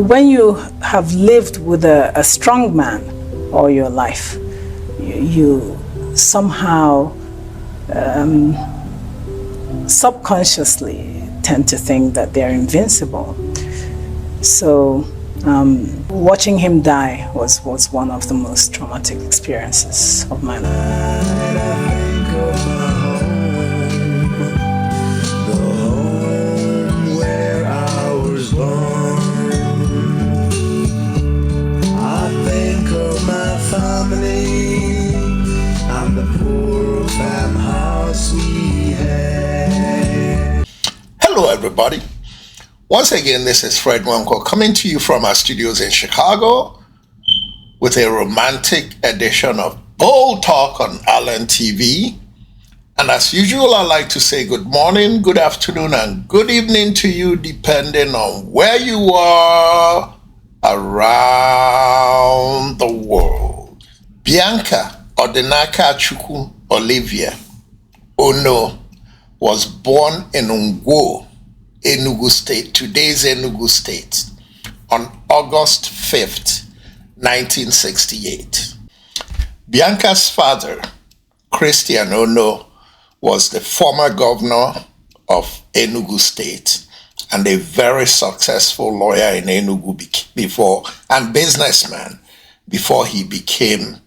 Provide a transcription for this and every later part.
when you have lived with a strong man all your life, you somehow subconsciously tend to think that they're invincible. So watching him die was one of the most traumatic experiences of my life. Hello everybody. Once again, this is Fred Wanko coming to you from our studios in Chicago with a romantic edition of Bold Talk on Allen TV. And as usual, I like to say good morning, good afternoon, and good evening to you depending on where you are around the world. Bianca Ojukwu Olivia Ono was born in Ngwo, Enugu State, today's Enugu State, on August 5th, 1968. Bianca's father, Christian Ono, was the former governor of Enugu State and a very successful lawyer in Enugu and businessman before he became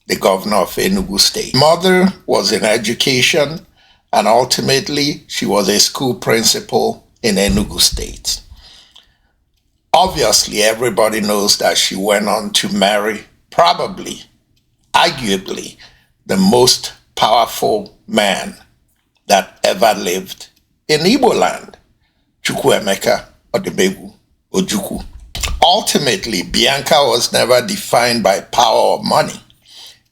the governor of Enugu State. Mother was in education, and ultimately she was a school principal in Enugu State. Obviously, everybody knows that she went on to marry probably, arguably, the most powerful man that ever lived in Igbo land, Chukwuemeka Ojukwu. Ultimately, Bianca was never defined by power or money.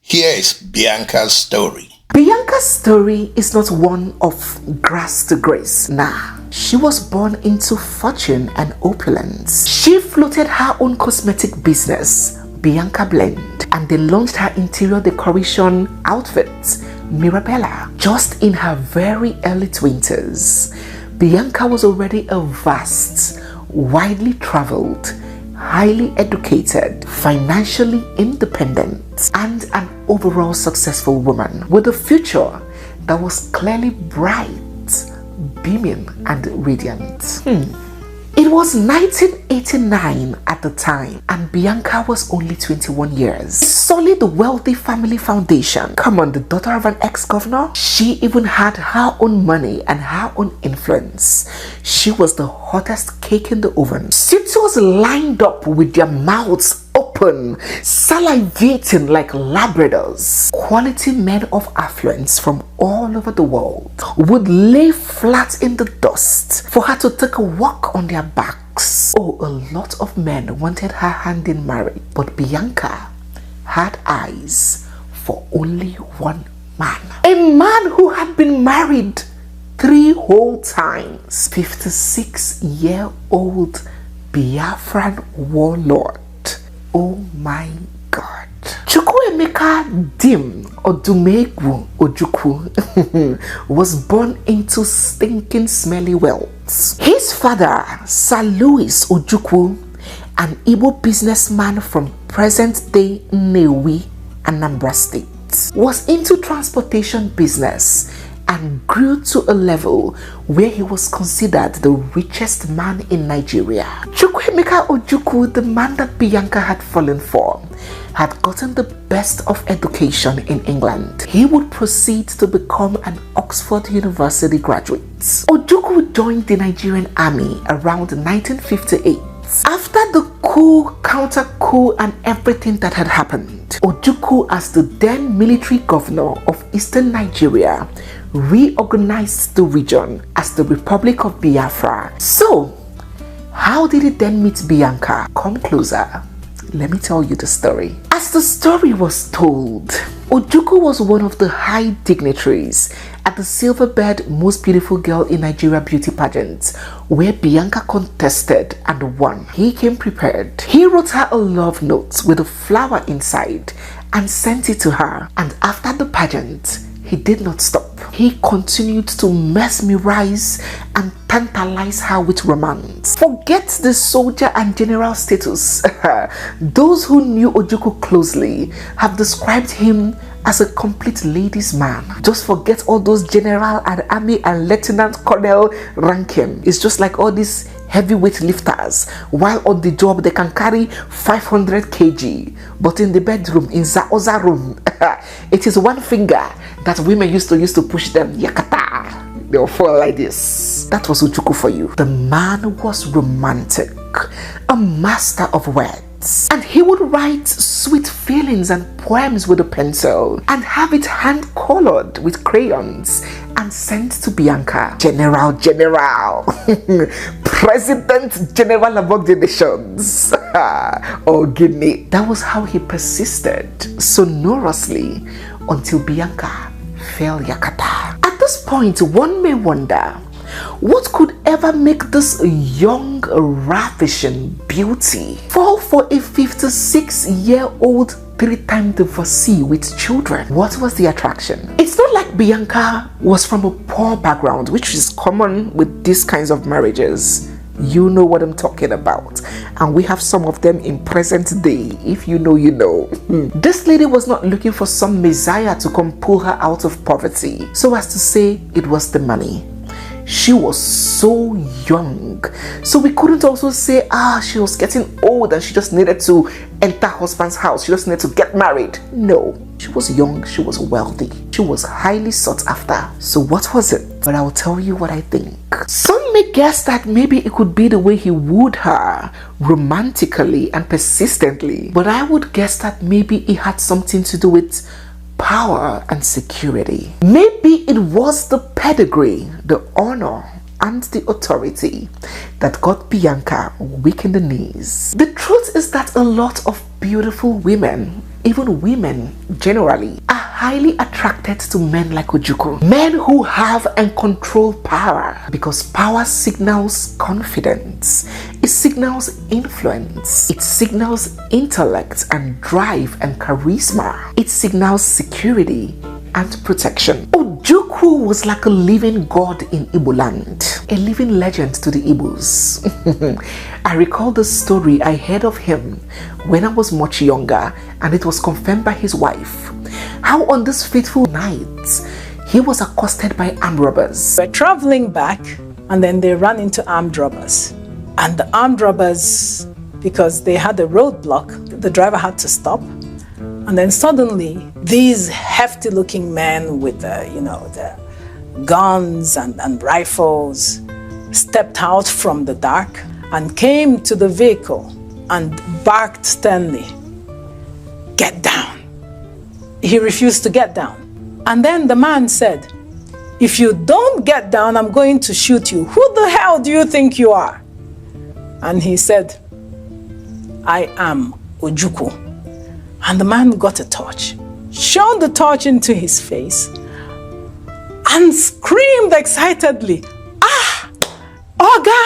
Here is Bianca's story. Bianca's story is not one of grace to grace. Nah, she was born into fortune and opulence. She floated her own cosmetic business, Bianca Blend, and they launched her interior decoration outfit, Mirabella, just in her very early 20s. Bianca was already a vast, widely traveled, highly educated, financially independent, and an overall successful woman with a future that was clearly bright, beaming, and radiant. It was 1989 at the time, and Bianca was only 21 years. A solid, wealthy family foundation. Come on, the daughter of an ex-governor? She even had her own money and her own influence. She was the hottest cake in the oven. Suitors lined up with their mouths open, salivating like Labradors. Quality men of affluence from all over the world would lay flat in the dust for her to take a walk on their backs. Oh, a lot of men wanted her hand in marriage, but Bianca had eyes for only one man. A man who had been married 3 whole times. 56-year-old Biafran warlord. Oh my God. Chukwuemeka Dim Odumegwu Ojukwu was born into stinking smelly wealth. His father, Sir Louis Ojukwu, an Igbo businessman from present-day Nnewi, Anambra State, was into transportation business and grew to a level where he was considered the richest man in Nigeria. Chukwuemeka Ojukwu, the man that Bianca had fallen for, had gotten the best of education in England. He would proceed to become an Oxford University graduate. Ojukwu joined the Nigerian army around 1958. After the coup, counter-coup, and everything that had happened, Ojukwu, as the then military governor of Eastern Nigeria, reorganized the region as the Republic of Biafra. So, how did he then meet Bianca? Come closer. Let me tell you the story. As the story was told, Ojukwu was one of the high dignitaries at the Silverbird Most Beautiful Girl in Nigeria beauty pageant, where Bianca contested and won. He came prepared. He wrote her a love note with a flower inside and sent it to her. And after the pageant, he did not stop. he continued to mesmerize and tantalize her with romance. Forget the soldier and general status. Those who knew Ojukwu closely have described him as a complete ladies' man. Just forget all those general and army and lieutenant colonel ranking. It's just like all these heavyweight lifters. While on the job they can carry 500 kg, but in the bedroom, in the other room, it is one finger that women used to push them. Yakata. They will fall like this. That was Ojukwu for you. The man was romantic, a master of words. And he would write sweet feelings and poems with a pencil and have it hand colored with crayons and sent to Bianca. General, President General among the nations. Oh, Guinea. That was how he persisted sonorously until Bianca fell Yakata. At this point, one may wonder, what could ever make this young, ravishing beauty fall for a 56-year-old three-time divorcee with children? What was the attraction? It's not like Bianca was from a poor background, which is common with these kinds of marriages. You know what I'm talking about. And we have some of them in present day. If you know, you know. This lady was not looking for some messiah to come pull her out of poverty, so as to say it was the money. She was so young, so we couldn't also say she was getting old and she just needed to enter husband's house, she just needed to get married. No, she was young, she was wealthy, she was highly sought after. So what was it? But I will tell you what I think. Some may guess that maybe it could be the way he wooed her romantically and persistently, but I would guess that maybe it had something to do with power and security. Maybe it was the pedigree, the honor, and the authority that got Bianca weak in the knees. The truth is that a lot of beautiful women, even women generally, are highly attracted to men like Ojukwu. Men who have and control power, because power signals confidence, it signals influence, it signals intellect and drive and charisma, it signals security and protection. Ojukwu was like a living god in Igbo land, a living legend to the Igbos. I recall the story I heard of him when I was much younger, and it was confirmed by his wife, how on this fateful night he was accosted by armed robbers. They were traveling back, and then they ran into armed robbers. And the armed robbers, because they had a roadblock, the driver had to stop. And then suddenly, these hefty-looking men with the guns and rifles stepped out from the dark and came to the vehicle and barked sternly, "Get down." He refused to get down. And then the man said, "If you don't get down, I'm going to shoot you. Who the hell do you think you are?" And he said, "I am Ojukwu." And the man got a torch, shone the torch into his face, and screamed excitedly, "Ah, Oga!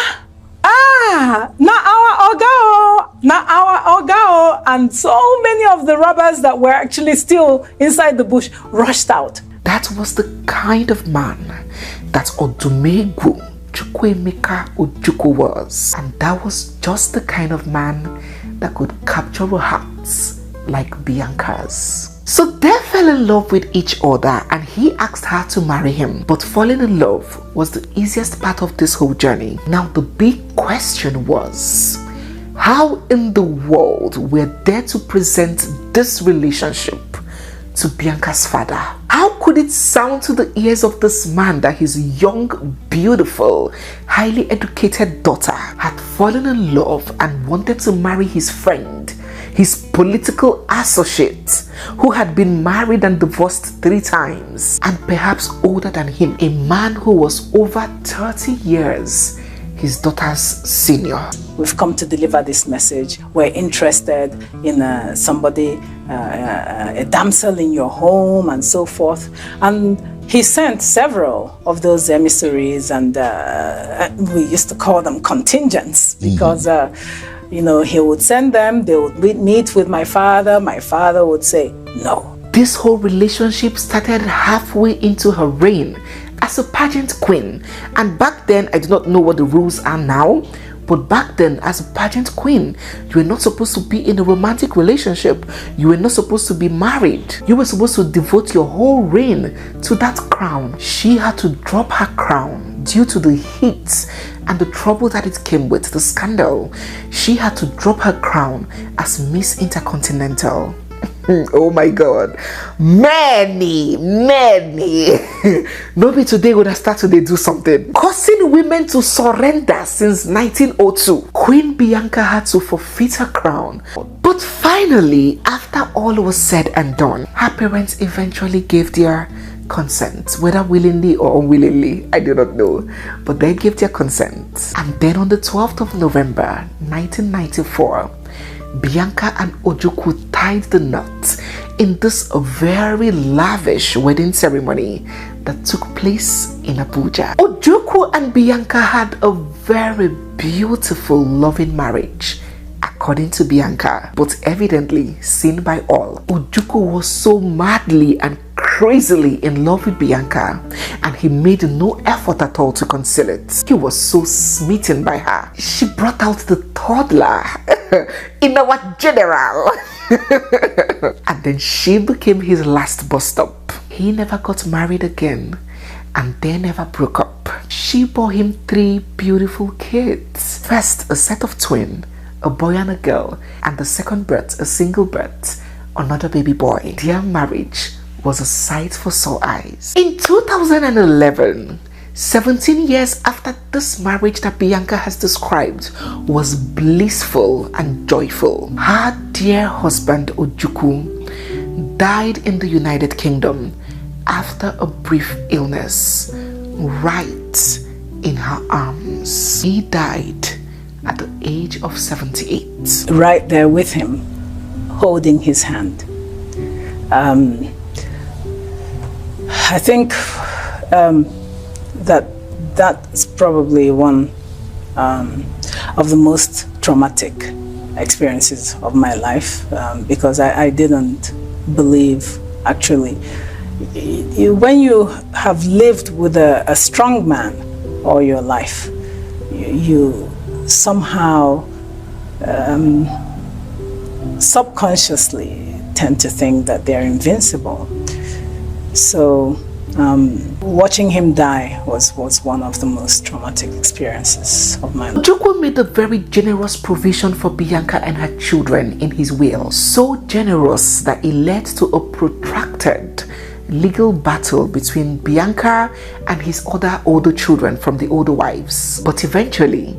Ah, na our Oga! Na our Oga!" And so many of the robbers that were actually still inside the bush rushed out. That was the kind of man that Odumegwu Chukwuemeka Ojukwu was. And that was just the kind of man that could capture our hearts like Bianca's. So they fell in love with each other, and he asked her to marry him. But falling in love was the easiest part of this whole journey. Now the big question was, how in the world were they to present this relationship to Bianca's father? How could it sound to the ears of this man that his young, beautiful, highly educated daughter had fallen in love and wanted to marry his friend, his political associate, who had been married and divorced 3 times, and perhaps older than him, a man who was over 30 years his daughter's senior? We've come to deliver this message. We're interested in somebody, a damsel in your home and so forth. And he sent several of those emissaries, and we used to call them contingents, because he would send them, they would meet with my father would say, "No, This whole relationship started halfway into her reign as a pageant queen. And back then, I do not know what the rules are now, but back then, as a pageant queen, you were not supposed to be in a romantic relationship. You were not supposed to be married. You were supposed to devote your whole reign to that crown. She had to drop her crown due to the heat and the trouble that it came with, the scandal. She had to drop her crown as Miss Intercontinental. Oh my God, many maybe today would have started to do something causing women to surrender since 1902. Queen Bianca had to forfeit her crown, but finally, after all was said and done, her parents eventually gave their consent, whether willingly or unwillingly, I do not know, but they gave their consent. And then on the 12th of November 1994, Bianca and Ojukwu tied the knot in this very lavish wedding ceremony that took place in Abuja. Ojukwu and Bianca had a very beautiful, loving marriage, according to Bianca, but evidently seen by all. Ojukwu was so madly and crazily in love with Bianca, and he made no effort at all to conceal it. He was so smitten by her. She brought out the toddler in our general. And then she became his last bus stop. He never got married again, and they never broke up. She bore him 3 beautiful kids. First, a set of twins, a boy and a girl, and the second birth, a single birth, another baby boy. Their marriage was a sight for sore eyes. In 2011, 17 years after this marriage that Bianca has described was blissful and joyful, her dear husband Ojukwu died in the United Kingdom after a brief illness right in her arms. He died at the age of 78. Right there with him, holding his hand. I think that's probably one of the most traumatic experiences of my life, because I didn't believe, actually, when you have lived with a strong man all your life, you somehow subconsciously tend to think that they're invincible. So watching him die was one of the most traumatic experiences of my life. Ojukwu made a very generous provision for Bianca and her children in his will. So generous that it led to a protracted legal battle between Bianca and his other older children from the older wives. But eventually,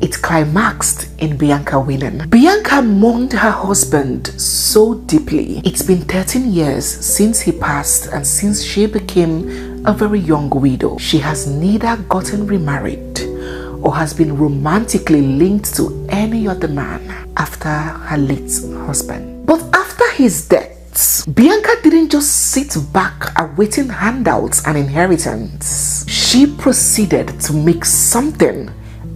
it climaxed in Bianca winning. Bianca mourned her husband so deeply. It's been 13 years since he passed and since she became a very young widow. She has neither gotten remarried or has been romantically linked to any other man after her late husband. But after his death, Bianca didn't just sit back awaiting handouts and inheritance. She proceeded to make something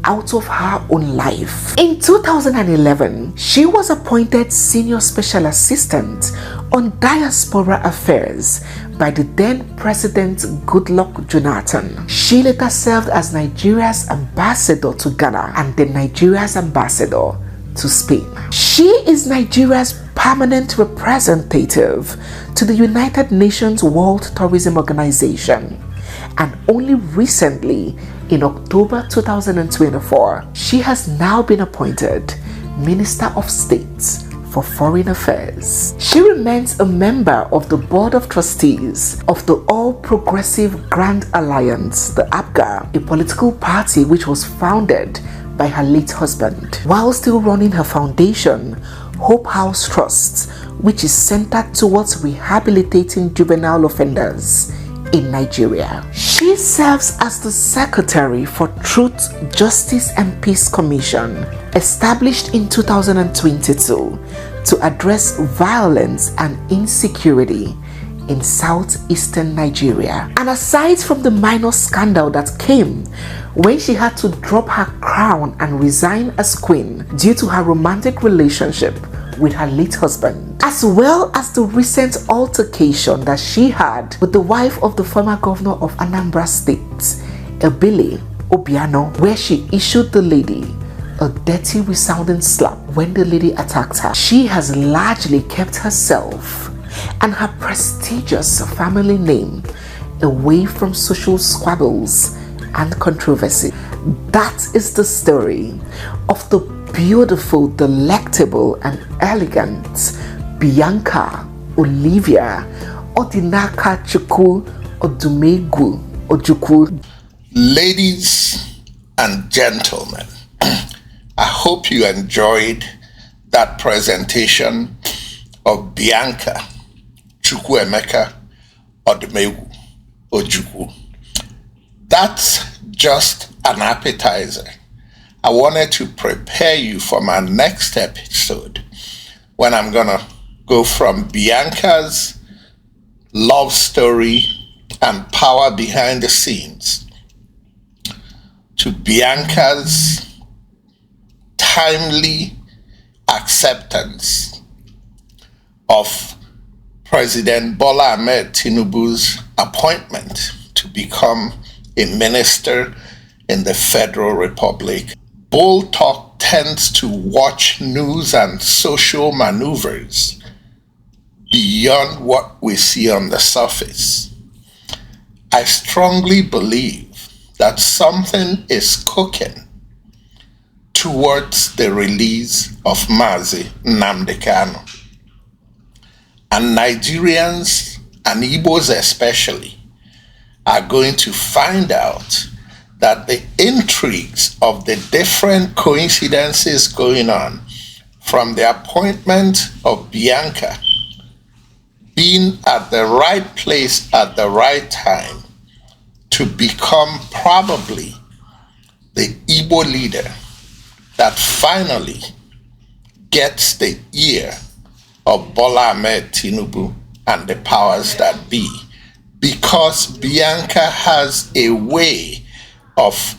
out of her own life. In 2011, she was appointed Senior Special Assistant on Diaspora Affairs by the then President Goodluck Jonathan. She later served as Nigeria's ambassador to Ghana and then Nigeria's ambassador to Spain. She is Nigeria's permanent representative to the United Nations World Tourism Organization, and only recently, in October 2024, she has now been appointed Minister of State for Foreign Affairs. She remains a member of the Board of Trustees of the All Progressive Grand Alliance, the APGA, a political party which was founded by her late husband, while still running her foundation, Hope House Trust, which is centered towards rehabilitating juvenile offenders in Nigeria. She serves as the Secretary for Truth, Justice and Peace Commission, established in 2022 to address violence and insecurity in southeastern Nigeria. And aside from the minor scandal that came when she had to drop her crown and resign as queen due to her romantic relationship with her late husband, as well as the recent altercation that she had with the wife of the former governor of Anambra State, Ebele Obiano, where she issued the lady a dirty resounding slap when the lady attacked her. She has largely kept herself and her prestigious family name away from social squabbles and controversy. That is the story of the beautiful, delectable, and elegant Bianca Olivia Odinaka Chukwu Odumegu Ojukwu. Ladies and gentlemen, I hope you enjoyed that presentation of Bianca Chukwuemeka Odumegu Ojukwu. That's just an appetizer. I wanted to prepare you for my next episode when I'm gonna go from Bianca's love story and power behind the scenes to Bianca's timely acceptance of President Bola Ahmed Tinubu's appointment to become a minister in the Federal Republic. Bold Talk tends to watch news and social maneuvers beyond what we see on the surface. I strongly believe that something is cooking towards the release of Mazi Nnamdi Kanu. And Nigerians and Igbos especially are going to find out that the intrigues of the different coincidences going on, from the appointment of Bianca being at the right place at the right time to become probably the Igbo leader that finally gets the ear of Bola Ahmed Tinubu and the powers that be, because Bianca has a way of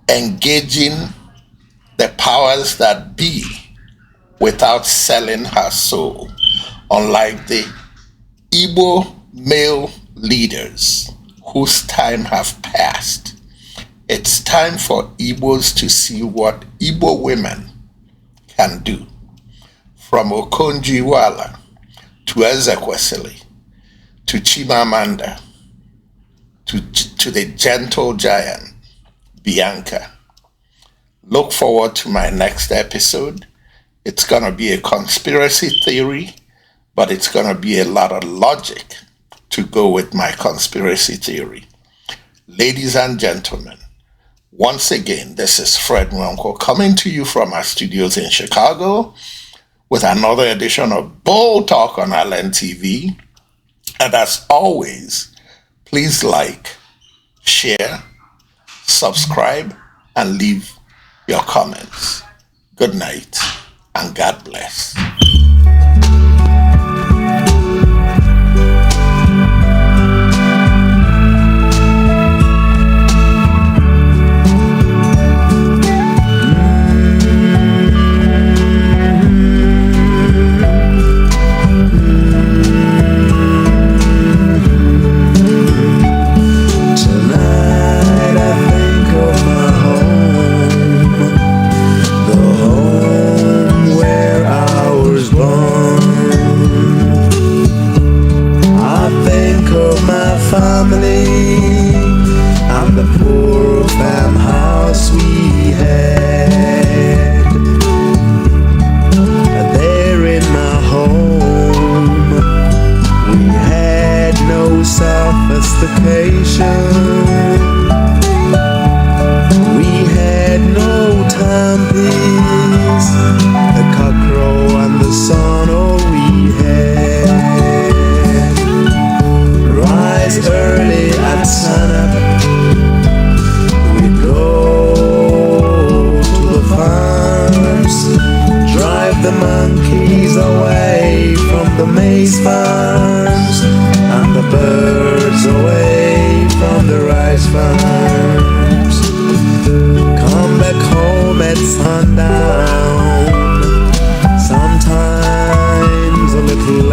engaging the powers that be without selling her soul, unlike the Igbo male leaders whose time have passed. It's time for Igbos to see what Igbo women can do. From Okonjo-Iweala to Ezekwesili to Chimamanda to the gentle giant Bianca. Look forward to my next episode. It's going to be a conspiracy theory, but it's going to be a lot of logic to go with my conspiracy theory. Ladies and gentlemen, once again, this is Fred Nwanko coming to you from our studios in Chicago with another edition of Bold Talk on Allen TV. And as always, please like, share, subscribe, and leave your comments. Good night, and God bless. Sometimes a little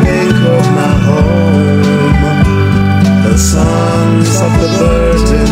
think of my home, the songs of the birds in